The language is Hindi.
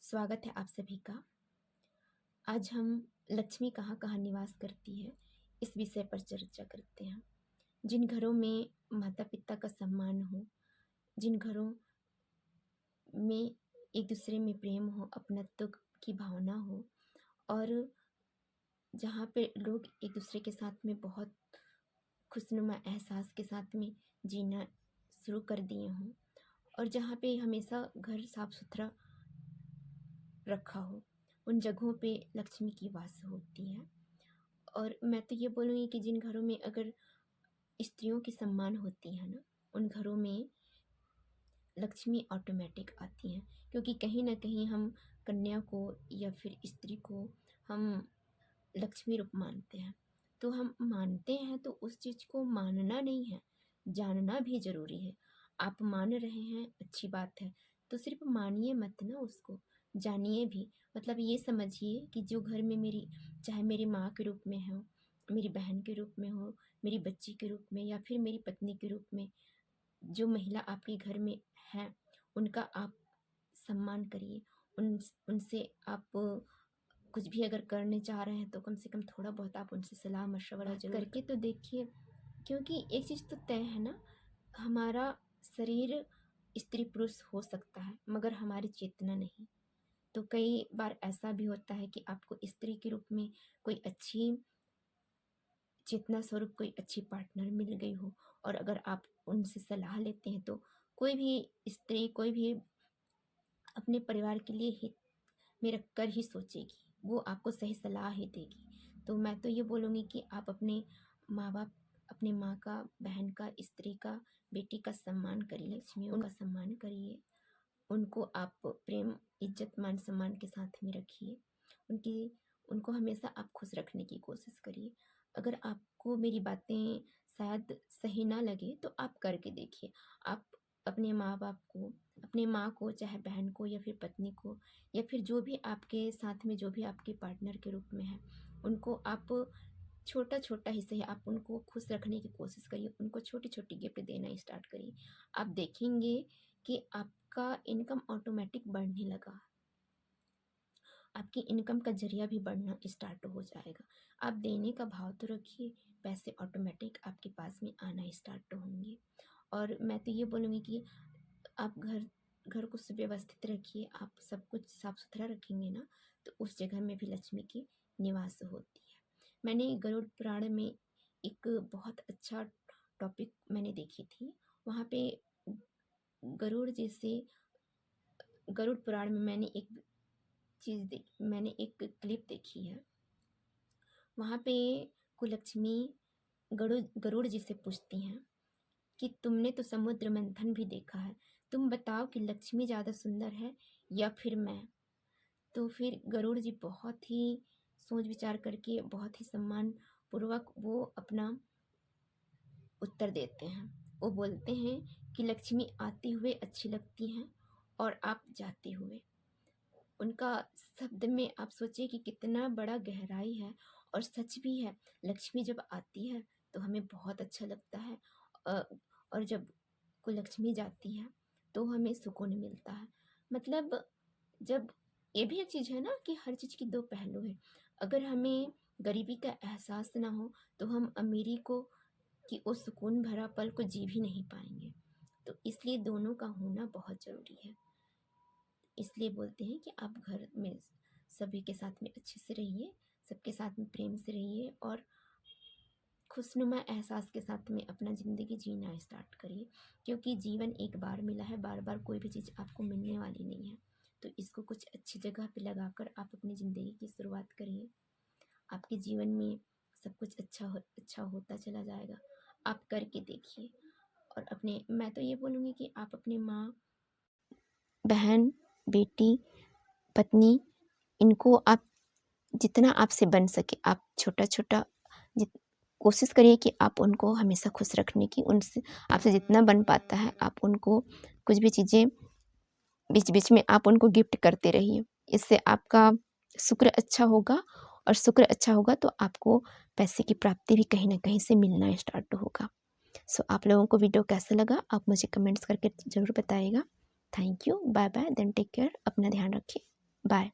स्वागत है आप सभी का। आज हम लक्ष्मी कहाँ कहाँ निवास करती है इस विषय पर चर्चा करते हैं। जिन घरों में माता पिता का सम्मान हो, जिन घरों में एक दूसरे में प्रेम हो, अपनत्व की भावना हो और जहाँ पे लोग एक दूसरे के साथ में बहुत खुशनुमा एहसास के साथ में जीना शुरू कर दिए हों और जहाँ पे हमेशा घर साफ सुथरा रखा हो, उन जगहों पे लक्ष्मी की वास होती है। और मैं तो ये बोलूँगी कि जिन घरों में अगर स्त्रियों की सम्मान होती है ना, उन घरों में लक्ष्मी ऑटोमेटिक आती हैं, क्योंकि कहीं ना कहीं हम कन्या को या फिर स्त्री को हम लक्ष्मी रूप मानते हैं। तो हम मानते हैं तो उस चीज़ को मानना नहीं है, जानना भी ज़रूरी है। आप मान रहे हैं, अच्छी बात है, तो सिर्फ मानिए मत ना, उसको जानिए भी। मतलब ये समझिए कि जो घर में मेरी, चाहे मेरी माँ के रूप में हो, मेरी बहन के रूप में हो, मेरी बच्ची के रूप में या फिर मेरी पत्नी के रूप में, जो महिला आपके घर में है उनका आप सम्मान करिए। उनसे आप कुछ भी अगर करने चाह रहे हैं तो कम से कम थोड़ा बहुत आप उनसे सलाह मशवरा जरूर करके तो देखिए। क्योंकि एक चीज़ तो तय है ना, हमारा शरीर स्त्री पुरुष हो सकता है मगर हमारी चेतना नहीं। तो कई बार ऐसा भी होता है कि आपको स्त्री के रूप में कोई अच्छी चेतना स्वरूप कोई अच्छी पार्टनर मिल गई हो, और अगर आप उनसे सलाह लेते हैं तो कोई भी स्त्री, कोई भी अपने परिवार के लिए हित में रख कर ही सोचेगी, वो आपको सही सलाह ही देगी। तो मैं तो ये बोलूँगी कि आप अपने माँ बाप, अपने माँ का, बहन का, स्त्री का, बेटी का सम्मान करिए, लक्ष्मियों का सम्मान करिए। उनको आप प्रेम, इज्जत, मान सम्मान के साथ में रखिए। उनको हमेशा आप खुश रखने की कोशिश करिए। अगर आपको मेरी बातें शायद सही ना लगे तो आप करके देखिए। आप अपने माँ बाप को, अपने माँ को, चाहे बहन को या फिर पत्नी को, या फिर जो भी आपके साथ में, जो भी आपके पार्टनर के रूप में है, उनको आप छोटा छोटा ही सही आप उनको खुश रखने की कोशिश करिए। उनको छोटी छोटी गिफ्ट देना स्टार्ट करिए। आप देखेंगे कि आपका इनकम ऑटोमेटिक बढ़ने लगा, आपकी इनकम का जरिया भी बढ़ना स्टार्ट हो जाएगा। आप देने का भाव तो रखिए, पैसे ऑटोमेटिक आपके पास में आना स्टार्ट होंगे। और मैं तो ये बोलूँगी कि आप घर घर को सुव्यवस्थित रखिए। आप सब कुछ साफ सुथरा रखेंगे ना, तो उस जगह में भी लक्ष्मी की निवास होती है। मैंने गरुड़ पुराण में एक बहुत अच्छा टॉपिक मैंने देखी थी। वहाँ पे गरुड़ जैसे, गरुड़ पुराण में मैंने एक क्लिप देखी है। वहाँ पे कुलक्ष्मी गरुड़ गरुड़ जी से पूछती हैं कि तुमने तो समुद्र मंथन भी देखा है, तुम बताओ कि लक्ष्मी ज़्यादा सुंदर है या फिर मैं। तो फिर गरुड़ जी बहुत ही सोच विचार करके, बहुत ही सम्मान पूर्वक वो अपना उत्तर देते हैं। वो बोलते हैं कि लक्ष्मी आते हुए अच्छी लगती हैं और आप जाते हुए। उनका शब्द में आप सोचिए कि कितना बड़ा गहराई है, और सच भी है। लक्ष्मी जब आती है तो हमें बहुत अच्छा लगता है, अ, और जब कोई लक्ष्मी जाती है तो हमें सुकून मिलता है। मतलब जब, ये भी एक चीज़ है ना कि हर चीज़ की दो पहलू है। अगर हमें गरीबी का एहसास ना हो तो हम अमीरी को, कि उस सुकून भरा पल को जी भी नहीं पाएंगे। तो इसलिए दोनों का होना बहुत ज़रूरी है। इसलिए बोलते हैं कि आप घर में सभी के साथ में अच्छे से रहिए, सबके साथ में प्रेम से रहिए और खुशनुमा एहसास के साथ में अपना ज़िंदगी जीना स्टार्ट करिए। क्योंकि जीवन एक बार मिला है, बार बार कोई भी चीज़ आपको मिलने वाली नहीं है। तो इसको कुछ अच्छी जगह पे लगाकर आप अपनी ज़िंदगी की शुरुआत करिए। आपके जीवन में सब कुछ अच्छा होता चला जाएगा। आप करके देखिए। और अपने, मैं तो ये बोलूँगी कि आप अपने माँ, बहन, बेटी, पत्नी, इनको आप जितना आपसे बन सके, आप छोटा छोटा कोशिश करिए कि आप उनको हमेशा खुश रखने की। उनसे आपसे जितना बन पाता है आप उनको कुछ भी चीज़ें बीच बीच में आप उनको गिफ्ट करते रहिए। इससे आपका शुक्र अच्छा होगा, और शुक्र अच्छा होगा तो आपको पैसे की प्राप्ति भी कहीं ना कहीं से मिलना स्टार्ट होगा। सो आप लोगों को वीडियो कैसा लगा आप मुझे कमेंट्स करके ज़रूर बताइएगा। Thank you, bye bye, then take care, अपना ध्यान रखिए। बाय।